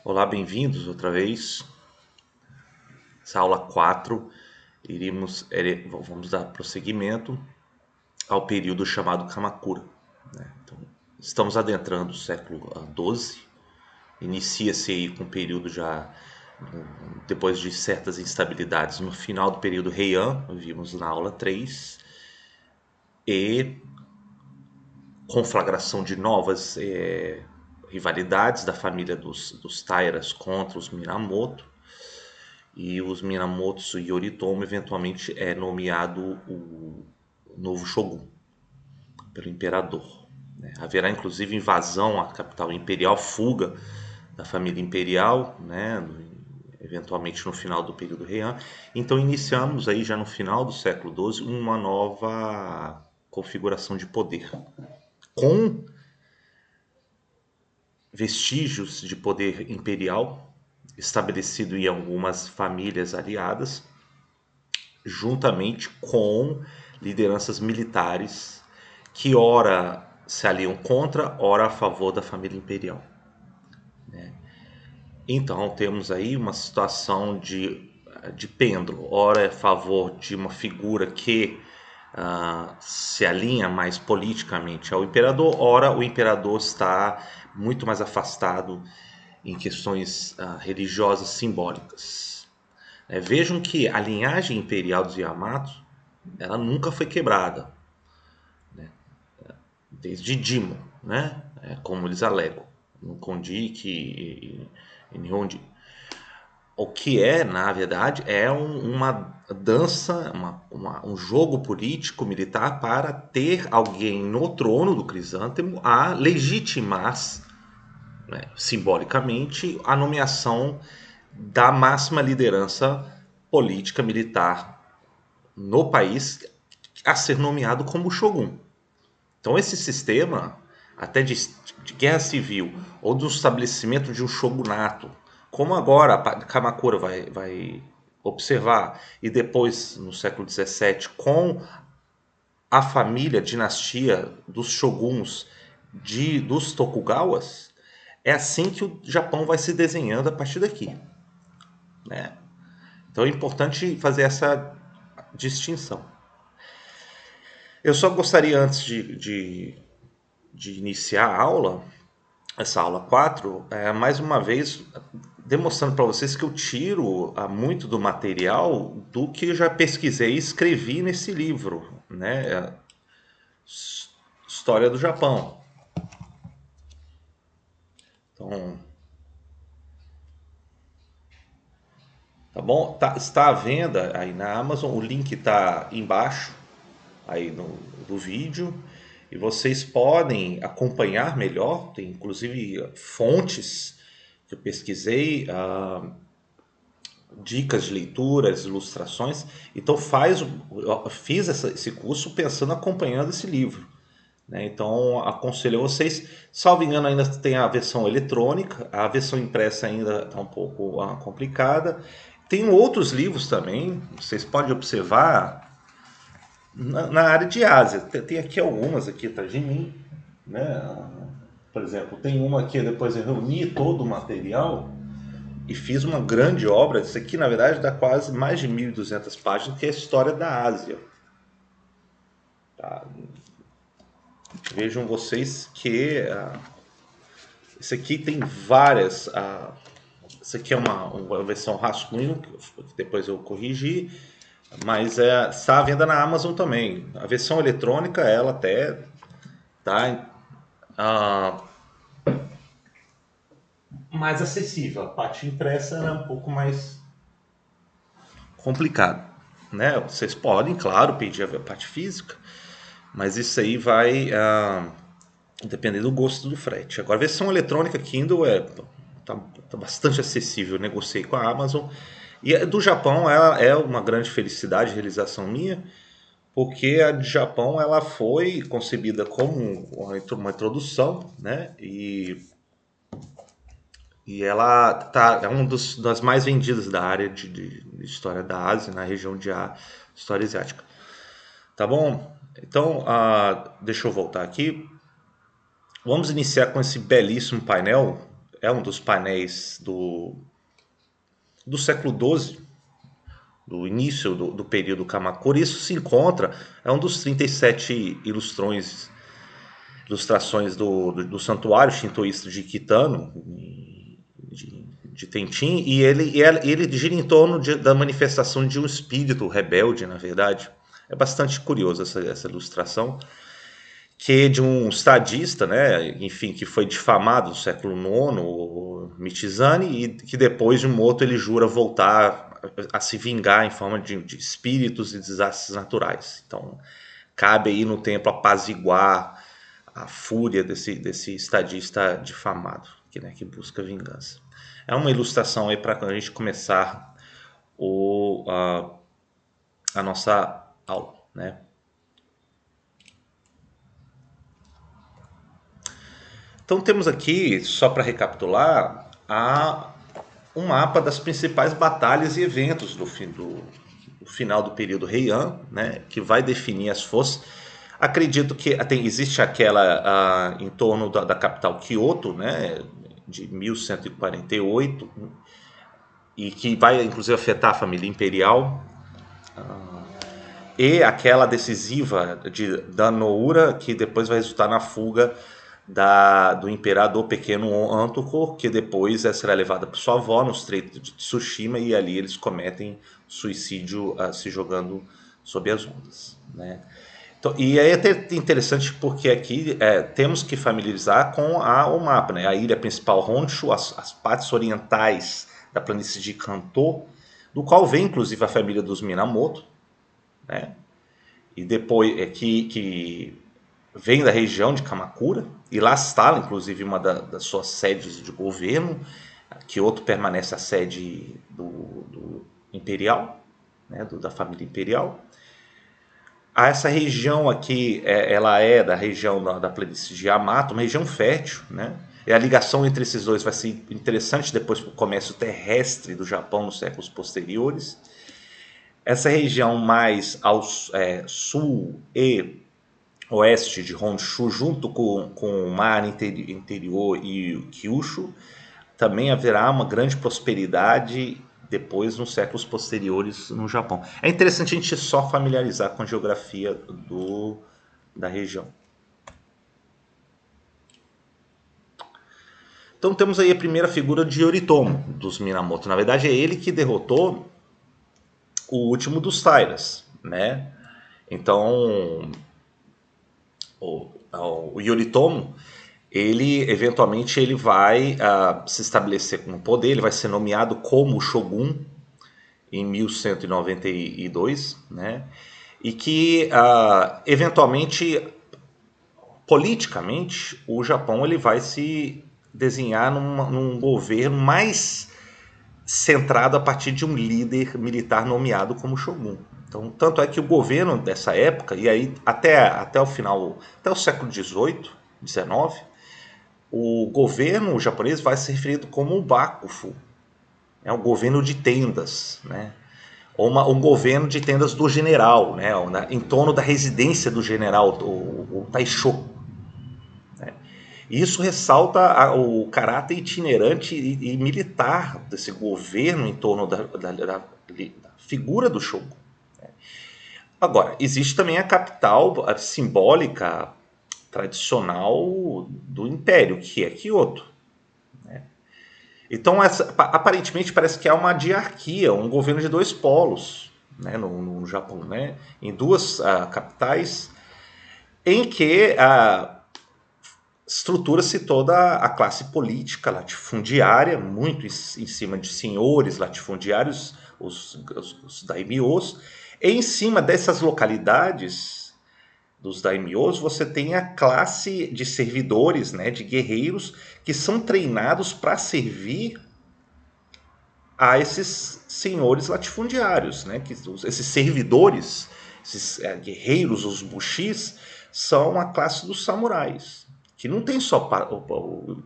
Olá, bem-vindos outra vez. Essa aula 4, vamos dar prosseguimento ao período chamado Kamakura, né? Então, estamos adentrando o século XII, inicia-se aí com o período já, depois de certas instabilidades, no final do período Heian, vimos na aula 3, e conflagração de novas rivalidades da família dos Tairas contra os Minamoto. E os Minamoto e Yoritomo eventualmente é nomeado o novo shogun pelo imperador, né? Haverá inclusive invasão à capital imperial, fuga da família imperial, né? Eventualmente no final do período Heian. Então iniciamos aí já no final do século XII uma nova configuração de poder, com vestígios de poder imperial estabelecido em algumas famílias aliadas, juntamente com lideranças militares que ora se aliam contra, ora a favor da família imperial. Então temos aí uma situação de pêndulo, ora é a favor de uma figura que se alinha mais politicamente ao imperador, ora o imperador está muito mais afastado em questões religiosas simbólicas. Vejam que a linhagem imperial dos Yamato ela nunca foi quebrada, né? Desde Dimo, né? Como eles alegam, no Kondiki e Nihonji. O que é, na verdade, é uma dança, um jogo político militar para ter alguém no trono do Crisântemo a legitimar, né, simbolicamente, a nomeação da máxima liderança política militar no país a ser nomeado como Shogun. Então esse sistema, até de guerra civil ou do estabelecimento de um shogunato, como agora Kamakura vai observar, e depois no século XVII com a família, a dinastia dos shoguns dos Tokugawas, é assim que o Japão vai se desenhando a partir daqui, né? Então é importante fazer essa distinção. Eu só gostaria, antes de iniciar a aula, essa aula 4, mais uma vez demonstrando para vocês que eu tiro muito do material do que eu já pesquisei e escrevi nesse livro, né? História do Japão. Então, tá bom? Está à venda aí na Amazon, o link está embaixo aí do vídeo. E vocês podem acompanhar melhor, tem inclusive fontes que eu pesquisei, dicas de leituras, ilustrações. Então eu fiz esse curso pensando, acompanhando esse livro, né? Então aconselho a vocês, salvo engano ainda tem a versão eletrônica, a versão impressa ainda está um pouco complicada. Tem outros livros também, vocês podem observar na área de Ásia. Tem aqui algumas aqui atrás de mim, né? Por exemplo, tem uma aqui, depois eu reuni todo o material e fiz uma grande obra. Isso aqui, na verdade, dá quase mais de 1.200 páginas, que é a história da Ásia. Tá? Vejam vocês que isso aqui tem várias. Isso aqui é uma versão rascunho, que depois eu corrigi, mas está à venda na Amazon também. A versão eletrônica, ela até tá mais acessível. A parte impressa é um pouco mais complicado, né? Vocês podem, claro, pedir a parte física, mas isso aí vai depender do gosto do frete. Agora, a versão eletrônica Kindle tá bastante acessível. Eu negociei com a Amazon. E do Japão ela é uma grande felicidade, realização minha, porque a de Japão ela foi concebida como uma introdução, né? E ela é uma das mais vendidas da área de história da Ásia, na região de história asiática. Tá bom? Então, deixa eu voltar aqui. Vamos iniciar com esse belíssimo painel. é um dos painéis do século XII, do início do período Kamakura. Isso se encontra, é um dos 37 ilustrações do santuário shintoísta de Kitano, de Tentin, e ele gira em torno da manifestação de um espírito rebelde, na verdade. É bastante curioso essa ilustração, que é de um estadista, né, enfim, que foi difamado no século IX, o Michizane, e que depois de um morto ele jura voltar a se vingar em forma de espíritos e desastres naturais. Então, cabe aí no tempo apaziguar a fúria desse estadista difamado, que busca vingança. É uma ilustração aí para a gente começar a nossa aula, né? Então temos aqui, só para recapitular, um mapa das principais batalhas e eventos do final do período Heian, né, que vai definir as forças. Acredito que existe aquela em torno da capital Kyoto, né, de 1148, e que vai inclusive afetar a família imperial, e aquela decisiva da Noura, que depois vai resultar na fuga do imperador pequeno Antuco, que depois será levada por sua avó no Estreito de Tsushima, e ali eles cometem suicídio se jogando sob as ondas, né? Então, e é até interessante porque aqui temos que familiarizar com o mapa, né? A ilha principal Honshu, as partes orientais da planície de Kanto, do qual vem inclusive a família dos Minamoto, né? E depois que vem da região de Kamakura, e lá está inclusive uma das suas sedes de governo. Kyoto permanece a sede do imperial, né, da família imperial. Essa região aqui, ela é da região da planície de Yamato, uma região fértil, né? E a ligação entre esses dois vai ser interessante depois para o comércio terrestre do Japão nos séculos posteriores. Essa região mais ao sul e oeste de Honshu, junto com o mar interior e o Kyushu, também haverá uma grande prosperidade depois nos séculos posteriores no Japão. É interessante a gente só familiarizar com a geografia da região. Então temos aí a primeira figura de Yoritomo dos Minamoto. Na verdade é ele que derrotou o último dos Tairas, né? Então o Yoritomo, ele eventualmente ele vai se estabelecer no poder, ele vai ser nomeado como Shogun em 1192, né? E que eventualmente, politicamente, o Japão ele vai se desenhar num governo mais centrado a partir de um líder militar nomeado como Shogun. Então, tanto é que o governo dessa época, e aí até o final, até o século XVIII, XIX, o governo japonês vai ser referido como o Bakufu, é um governo de tendas, né? Ou um governo de tendas do general, né? Em torno da residência do general, o Taisho. Né? Isso ressalta o caráter itinerante e militar desse governo em torno da figura do Shogun. Agora, existe também a capital simbólica tradicional do império, que é Kyoto. Né? Então, aparentemente, parece que há uma diarquia, um governo de dois polos, né, no Japão, né, em duas capitais, em que estrutura-se toda a classe política latifundiária, muito em cima de senhores latifundiários, os daimyos. E em cima dessas localidades dos daimyos, você tem a classe de servidores, né, de guerreiros, que são treinados para servir a esses senhores latifundiários, né, esses servidores, esses guerreiros, os bushis, são a classe dos samurais, que não tem só o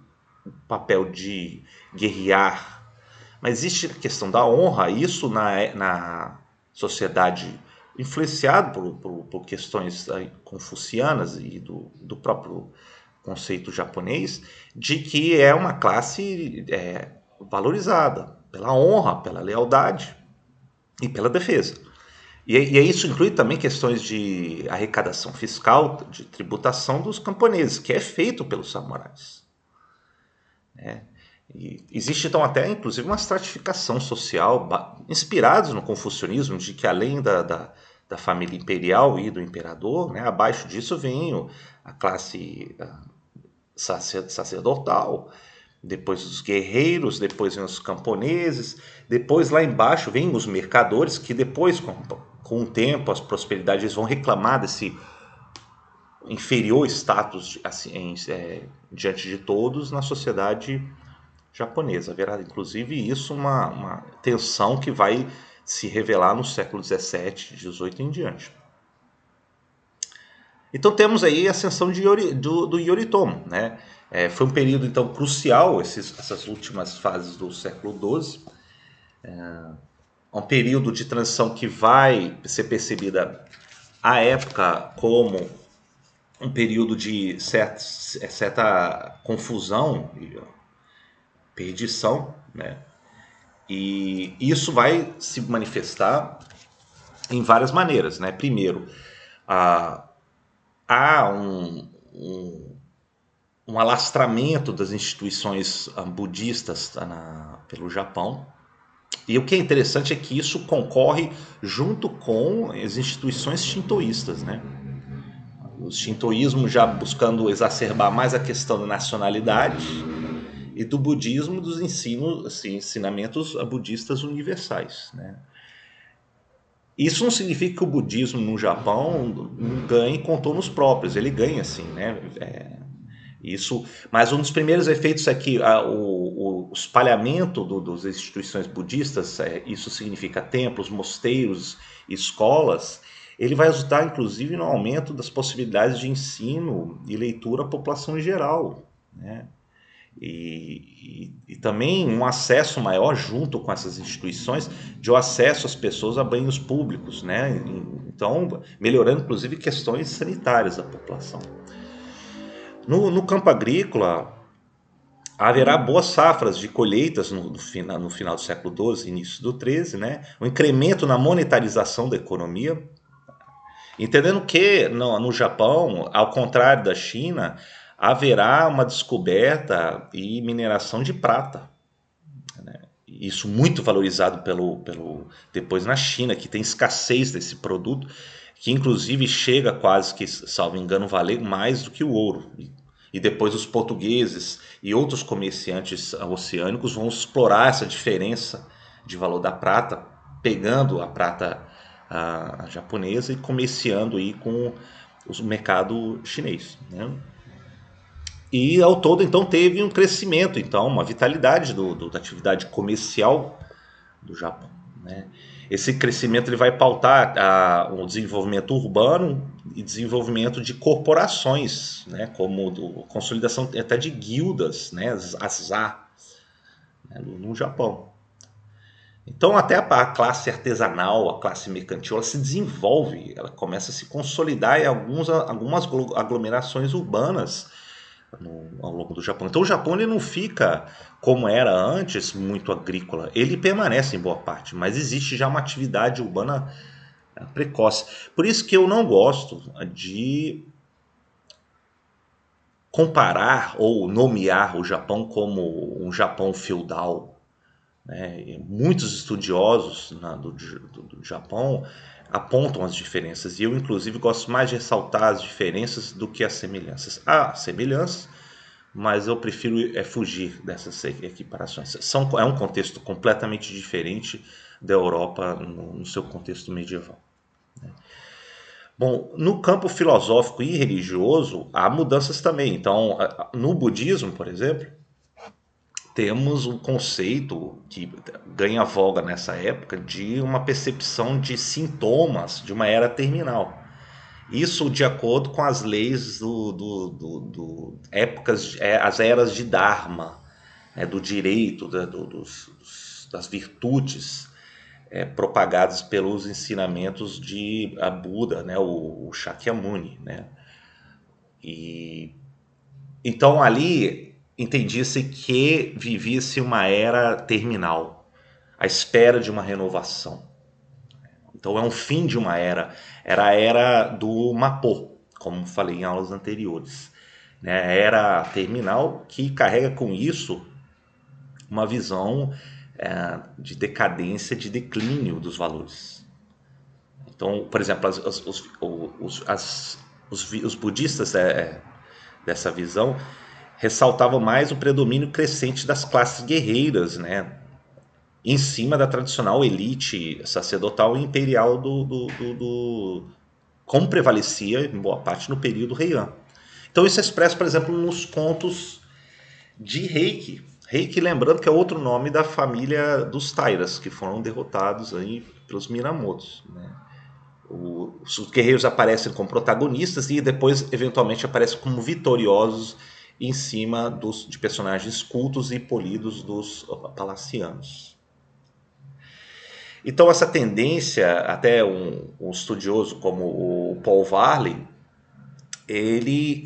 papel de guerrear, mas existe a questão da honra. Isso na sociedade influenciado por questões confucianas e do próprio conceito japonês de que é uma classe valorizada pela honra, pela lealdade e pela defesa. E isso inclui também questões de arrecadação fiscal, de tributação dos camponeses, que é feito pelos samurais. E existe então até inclusive uma estratificação social inspirados no confucionismo, de que além da família imperial e do imperador, né, abaixo disso vem a classe sacerdotal, depois os guerreiros, depois vem os camponeses, depois lá embaixo vem os mercadores, que depois com o tempo, as prosperidades, eles vão reclamar desse inferior status assim, diante de todos na sociedade japonesa. Haverá inclusive isso uma tensão que vai se revelar no século XVII, XVIII em diante. Então temos aí a ascensão do Yoritomo, né? Foi um período então crucial, essas últimas fases do século XII. Um período de transição que vai ser percebida à época como um período de certa confusão e perdição, né? E isso vai se manifestar em várias maneiras, né? Primeiro, há um alastramento das instituições budistas pelo Japão. E o que é interessante é que isso concorre junto com as instituições shintoístas, né? O shintoísmo já buscando exacerbar mais a questão da nacionalidade, e do budismo, dos ensinamentos budistas universais, né? Isso não significa que o budismo no Japão não ganhe contornos próprios, ele ganha sim, né? Isso, mas um dos primeiros efeitos é que o espalhamento das instituições budistas, isso significa templos, mosteiros, escolas, ele vai resultar inclusive no aumento das possibilidades de ensino e leitura à população em geral, né? E também um acesso maior junto com essas instituições, de acesso às pessoas a banhos públicos, né? Então, melhorando inclusive questões sanitárias da população. No campo agrícola, haverá boas safras de colheitas no final do século XII, início do XIII, né? Um incremento na monetarização da economia, entendendo que no Japão, ao contrário da China, haverá uma descoberta e mineração de prata. Isso muito valorizado depois na China, que tem escassez desse produto, que inclusive chega quase que, salvo engano, valer mais do que o ouro. E depois os portugueses e outros comerciantes oceânicos vão explorar essa diferença de valor da prata, pegando a prata a japonesa e comerciando aí com o mercado chinês, né? E ao todo então teve um crescimento, então uma vitalidade da atividade comercial do Japão, né? Esse crescimento ele vai pautar o desenvolvimento urbano e desenvolvimento de corporações, né? Como consolidação até de guildas, né? As ZA, né? No Japão. Então até a classe artesanal, a classe mercantil, ela se desenvolve, ela começa a se consolidar em algumas aglomerações urbanas ao longo do Japão. Então o Japão ele não fica como era antes, muito agrícola. Ele permanece em boa parte, mas existe já uma atividade urbana precoce. Por isso que eu não gosto de comparar ou nomear o Japão como um Japão feudal, né? Muitos estudiosos do Japão apontam as diferenças, e eu inclusive gosto mais de ressaltar as diferenças do que as semelhanças. Há semelhanças, mas eu prefiro fugir dessas equiparações. É um contexto completamente diferente da Europa no seu contexto medieval. Bom, no campo filosófico e religioso há mudanças também. Então, no budismo, por exemplo, temos um conceito que ganha voga nessa época de uma percepção de sintomas de uma era terminal. Isso de acordo com as leis épocas, as eras de Dharma, do direito, das virtudes propagadas pelos ensinamentos de Buda, né, o Shakyamuni, né? E Então ali entendia-se que vivia-se uma era terminal, à espera de uma renovação. Então é um fim de uma era. Era a era do Mapô, como falei em aulas anteriores. Né? A era terminal que carrega com isso uma visão de decadência, de declínio dos valores. Então, por exemplo, os budistas dessa visão ressaltavam mais o predomínio crescente das classes guerreiras, né? Em cima da tradicional elite sacerdotal e imperial como prevalecia em boa parte no período Heian. Então isso é expresso, por exemplo, nos contos de Reiki. Reiki, lembrando que é outro nome da família dos Tairas, que foram derrotados aí pelos Minamotos. Né? Os guerreiros aparecem como protagonistas e depois, eventualmente, aparecem como vitoriosos em cima de personagens cultos e polidos dos palacianos. Então, essa tendência, até um estudioso como o Paul Varley, ele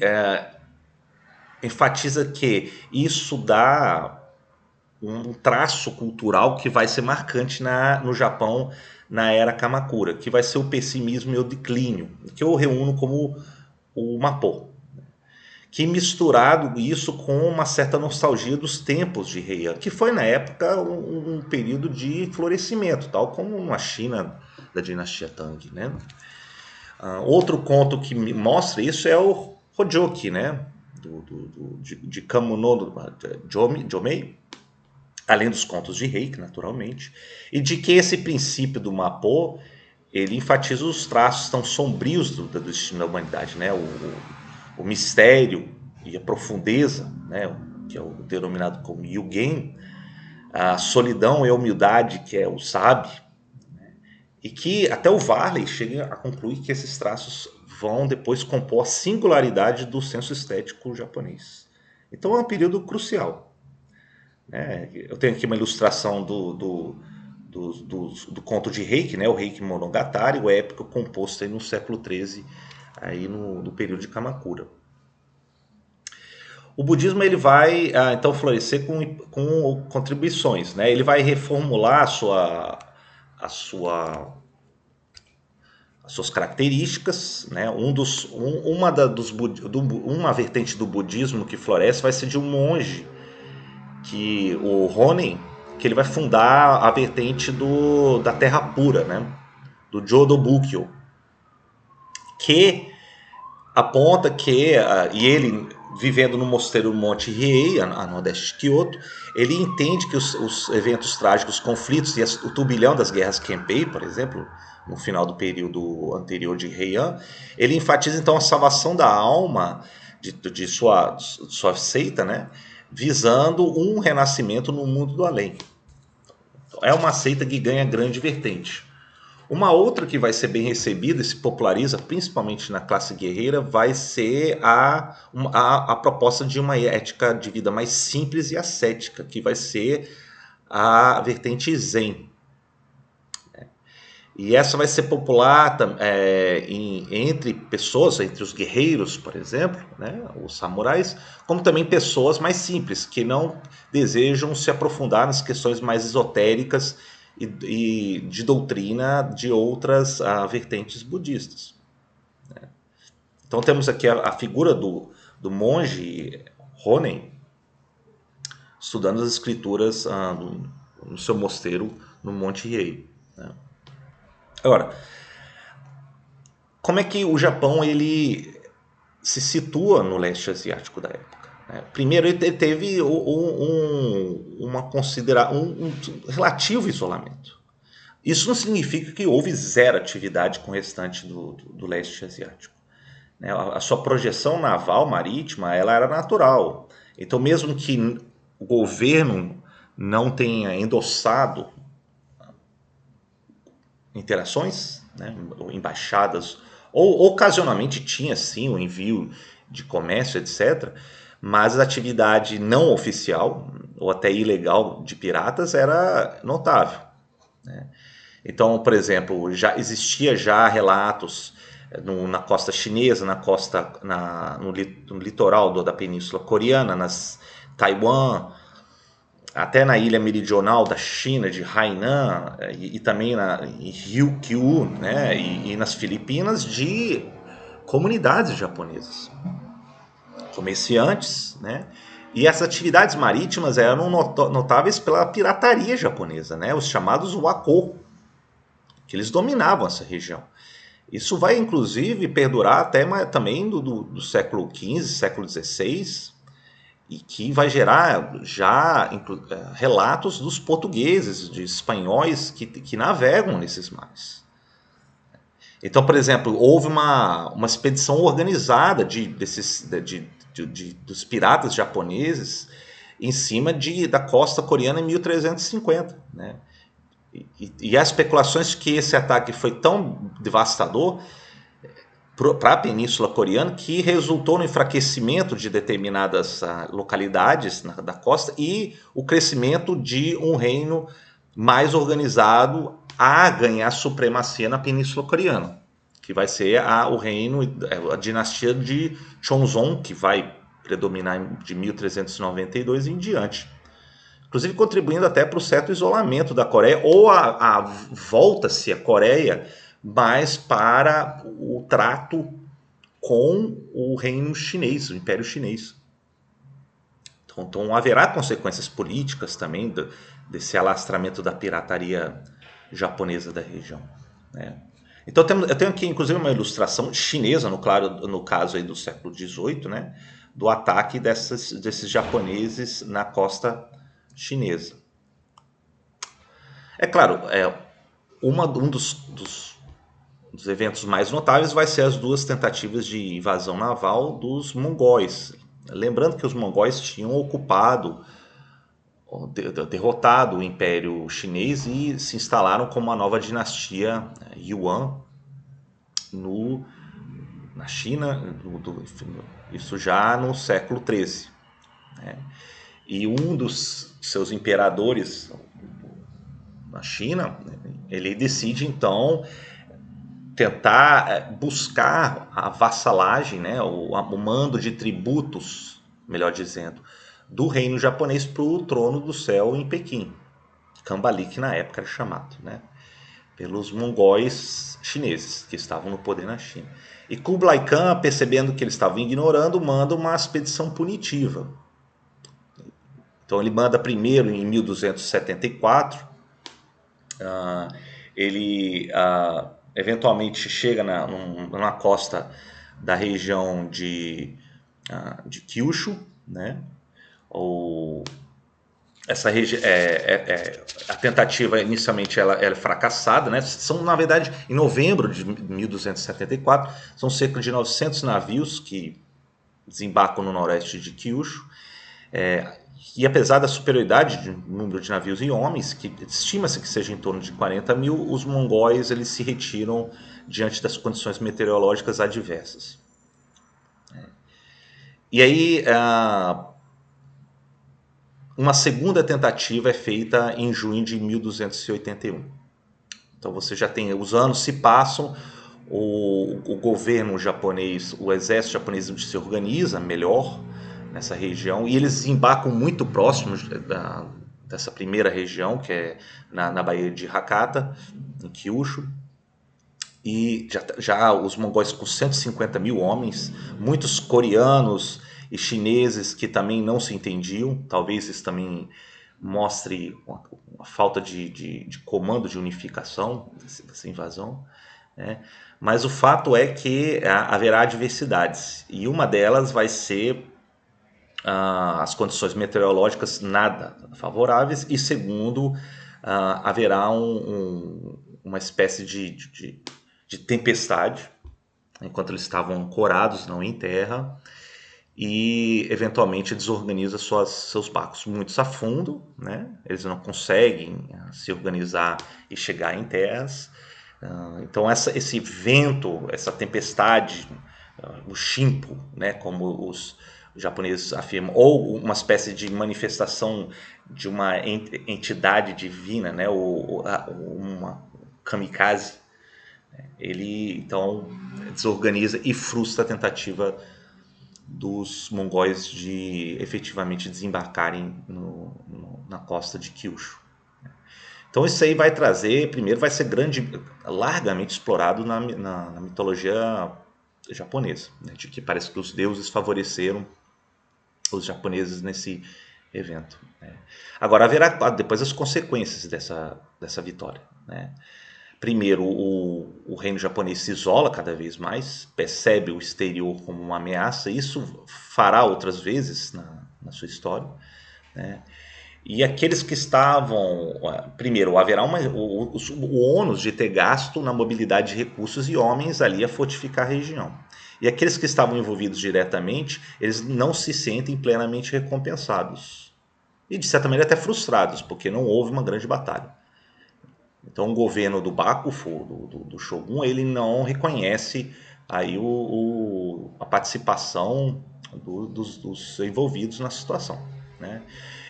enfatiza que isso dá um traço cultural que vai ser marcante no Japão na era Kamakura, que vai ser o pessimismo e o declínio, que eu reúno como o Mapô, que misturado isso com uma certa nostalgia dos tempos de Heian, que foi na época um período de florescimento, tal como na China da dinastia Tang, né? Outro conto que mostra isso é o Hojoki, né? De Kamuno Jomei, além dos contos de Reiki, naturalmente, e de que esse princípio do Mapô ele enfatiza os traços tão sombrios do destino da humanidade, né? O mistério e a profundeza, né? Que é o denominado como Yugen, a solidão e a humildade, que é o Sabi, e que até o Varley chega a concluir que esses traços vão depois compor a singularidade do senso estético japonês. Então é um período crucial. Né? Eu tenho aqui uma ilustração do conto de Reiki, né? O Reiki Monogatari, o épico composto aí no século XIII, aí no período de Kamakura. O budismo ele vai então florescer com contribuições, né? Ele vai reformular a sua as suas características, né? Uma vertente do budismo que floresce vai ser de um monge, que o Honen, que ele vai fundar a vertente da Terra Pura, né? Do Jodo Bukkyo, que aponta que, e ele vivendo no mosteiro Monte Riei, a nordeste de Kyoto, ele entende que os eventos trágicos, os conflitos e o turbilhão das guerras Kenpei, por exemplo, no final do período anterior de Heian, ele enfatiza então a salvação da alma de sua seita, né, visando um renascimento no mundo do além. É uma seita que ganha grande vertente. Uma outra que vai ser bem recebida e se populariza, principalmente na classe guerreira, vai ser a proposta de uma ética de vida mais simples e ascética, que vai ser a vertente Zen. E essa vai ser popular entre pessoas, entre os guerreiros, por exemplo, né, os samurais, como também pessoas mais simples, que não desejam se aprofundar nas questões mais esotéricas e de doutrina de outras vertentes budistas. Né. Então temos aqui a figura do monge Honen estudando as escrituras no seu mosteiro no Monte Riei. Né. Agora, como é que o Japão ele se situa no leste asiático da época? Né? Primeiro, ele teve um relativo isolamento. Isso não significa que houve zero atividade com o restante do leste asiático. Né? A sua projeção naval marítima ela era natural. Então, mesmo que o governo não tenha endossado interações, né, embaixadas, ou ocasionalmente tinha sim o envio de comércio, etc., mas a atividade não oficial ou até ilegal de piratas era notável. Né? Então, por exemplo, já existia já relatos na costa chinesa, no litoral da Península Coreana, nas Taiwan, até na ilha meridional da China, de Hainan, e também em Ryukyu, né, e nas Filipinas, de comunidades japonesas, comerciantes, né? E essas atividades marítimas eram notáveis pela pirataria japonesa, né? Os chamados wako, que eles dominavam essa região. Isso vai, inclusive, perdurar até também do século XV, século XVI, e que vai gerar já relatos dos portugueses, de espanhóis que navegam nesses mares. Então, por exemplo, houve uma expedição organizada dos piratas japoneses em cima da costa coreana em 1350, né? E há especulações que esse ataque foi tão devastador para a Península Coreana que resultou no enfraquecimento de determinadas localidades da costa e o crescimento de um reino mais organizado a ganhar supremacia na Península Coreana, que vai ser a dinastia de Chongzong, que vai predominar de 1392 em diante. Inclusive contribuindo até para o certo isolamento da Coreia, ou volta-se a Coreia mais para o trato com o reino chinês, o Império Chinês. Então haverá consequências políticas também desse alastramento da pirataria japonesa da região, né? Então eu tenho aqui inclusive uma ilustração chinesa, no caso aí do século XVIII, né, do ataque desses japoneses na costa chinesa. É claro, um dos eventos mais notáveis vai ser as duas tentativas de invasão naval dos mongóis. Lembrando que os mongóis tinham derrotado o Império Chinês e se instalaram como uma nova dinastia Yuan na China, isso já no século XIII, né? E um dos seus imperadores na China, ele decide então tentar buscar a vassalagem, né, o mando de tributos, melhor dizendo, do reino japonês para o trono do céu em Pequim, Cambali, que na época era chamado, né, pelos mongóis chineses que estavam no poder na China. E Kublai Khan, percebendo que eles estavam ignorando, manda uma expedição punitiva. Então ele manda primeiro em 1274, ele eventualmente chega na costa da região de Kyushu, né? A tentativa inicialmente ela é fracassada, né? São, na verdade, em novembro de 1274, são cerca de 900 navios que desembarcam no noroeste de Kyushu. E apesar da superioridade de número de navios e homens, que estima-se que seja em torno de 40 mil, os mongóis eles se retiram diante das condições meteorológicas adversas. E aí uma segunda tentativa é feita em junho de 1281. Então você já tem, os anos se passam, o governo japonês, o exército japonês se organiza melhor nessa região, e eles embarcam muito próximos dessa primeira região, que é na Baía de Hakata, em Kyushu, e já os mongóis com 150 mil homens, muitos coreanos e chineses que também não se entendiam, talvez isso também mostre uma falta de comando, de unificação dessa invasão, né? Mas o fato é que haverá adversidades, e uma delas vai ser as condições meteorológicas nada favoráveis, e segundo, haverá uma espécie de tempestade enquanto eles estavam ancorados, não em terra, e eventualmente desorganiza seus barcos. Muitos afundam, né? Eles não conseguem se organizar e chegar em terras. Então esse vento, essa tempestade, o shimpo, né, como os japoneses afirmam, ou uma espécie de manifestação de uma entidade divina, né, uma kamikaze, Ele então desorganiza e frustra a tentativa dos mongóis de efetivamente desembarcarem na costa de Kyushu. Então isso aí vai trazer, primeiro vai ser largamente explorado na mitologia japonesa, né, de que parece que os deuses favoreceram os japoneses nesse evento, né. Agora haverá depois as consequências dessa vitória, né. Primeiro, o reino japonês se isola cada vez mais, percebe o exterior como uma ameaça, isso fará outras vezes na sua história, né? E aqueles que estavam. Primeiro, haverá o ônus de ter gasto na mobilidade de recursos e homens ali a fortificar a região. E aqueles que estavam envolvidos diretamente, eles não se sentem plenamente recompensados. E de certa maneira até frustrados, porque não houve uma grande batalha. Então o governo do Bakufu, do Shogun, ele não reconhece aí a participação dos envolvidos na situação, né?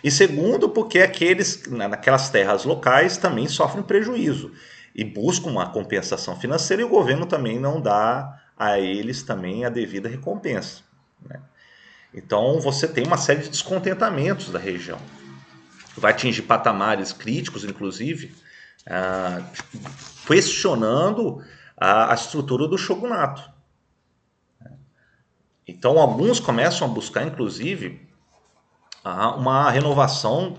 E segundo, porque aqueles naquelas terras locais também sofrem prejuízo e buscam uma compensação financeira e o governo também não dá a eles também a devida recompensa, né? Então você tem uma série de descontentamentos da região. Vai atingir patamares críticos, inclusive, ah, questionando a estrutura do shogunato. Então, alguns começam a buscar, inclusive, uma renovação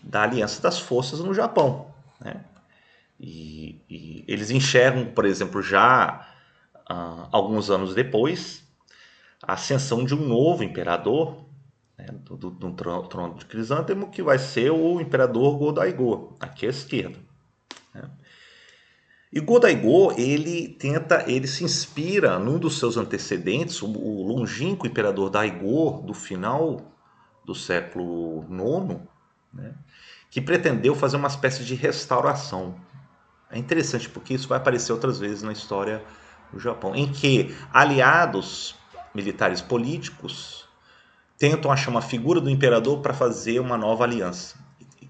da aliança das forças no Japão, né? E eles enxergam, por exemplo, já alguns anos depois, a ascensão de um novo imperador, né, do trono de Crisântemo, que vai ser o imperador Go-Daigo, aqui à esquerda, né? E Go-Daigo, ele se inspira num dos seus antecedentes, o longínquo imperador Daigo, do final do século IX, né, que pretendeu fazer uma espécie de restauração. É interessante porque isso vai aparecer outras vezes na história do Japão, em que aliados militares políticos tentam achar uma figura do imperador para fazer uma nova aliança.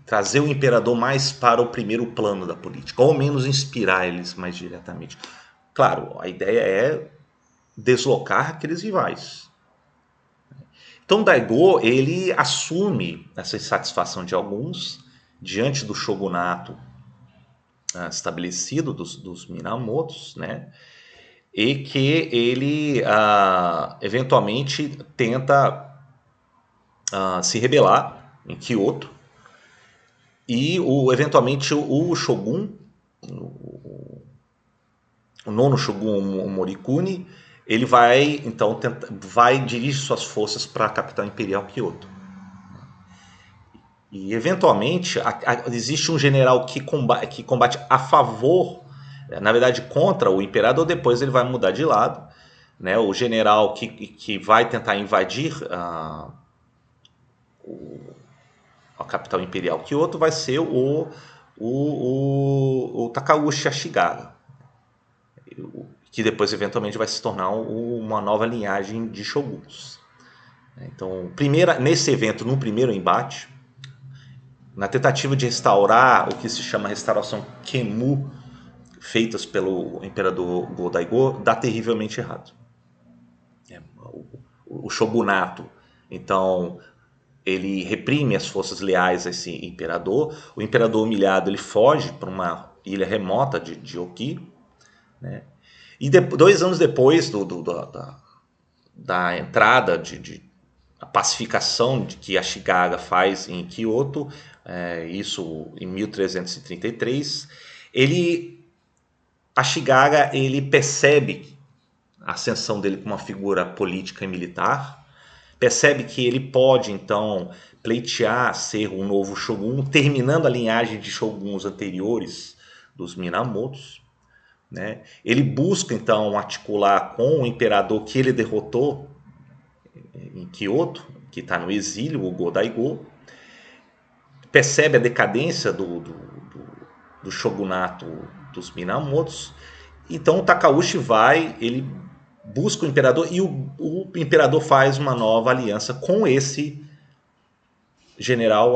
Trazer o imperador mais para o primeiro plano da política, ou menos inspirar eles mais diretamente. Claro, a ideia é deslocar aqueles rivais. Então Daigo, ele assume essa insatisfação de alguns diante do shogunato estabelecido dos Minamotos, né? E que ele eventualmente tenta se rebelar em Kyoto e eventualmente o Shogun, o nono Shogun, o Morikuni, ele vai então dirigir suas forças para a capital imperial Kyoto. E eventualmente existe um general que combate a favor, na verdade contra o imperador, depois ele vai mudar de lado, né? O general que vai tentar invadir a capital imperial Kyoto vai ser o Takauji Ashigara, que depois eventualmente vai se tornar uma nova linhagem de shoguns. Então, nesse evento, no primeiro embate, na tentativa de restaurar o que se chama restauração Kemu, feitas pelo imperador Go-Daigo, dá terrivelmente errado. O shogunato, então, ele reprime as forças leais a esse imperador. O imperador humilhado, ele foge para uma ilha remota de Oki, né? E 2 anos depois da entrada a pacificação de que Ashikaga faz em Kyoto, isso em 1333, Ashikaga ele percebe a ascensão dele como uma figura política e militar, percebe que ele pode então pleitear ser um novo shogun, terminando a linhagem de shoguns anteriores dos Minamotos, né? Ele busca então articular com o imperador que ele derrotou em Kyoto, que está no exílio, o Go-Daigo, percebe a decadência do shogunato dos Minamotos. Então o Takauji ele busca o imperador e o imperador faz uma nova aliança com esse general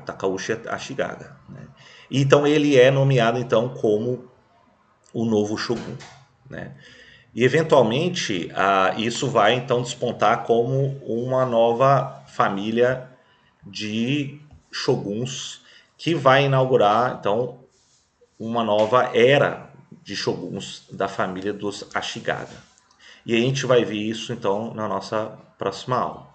Takauji Ashikaga, né? Então ele é nomeado então como o novo Shogun, né? E eventualmente isso vai então despontar como uma nova família de shoguns que vai inaugurar então uma nova era de shoguns da família dos Ashikaga. E a gente vai ver isso então na nossa próxima aula.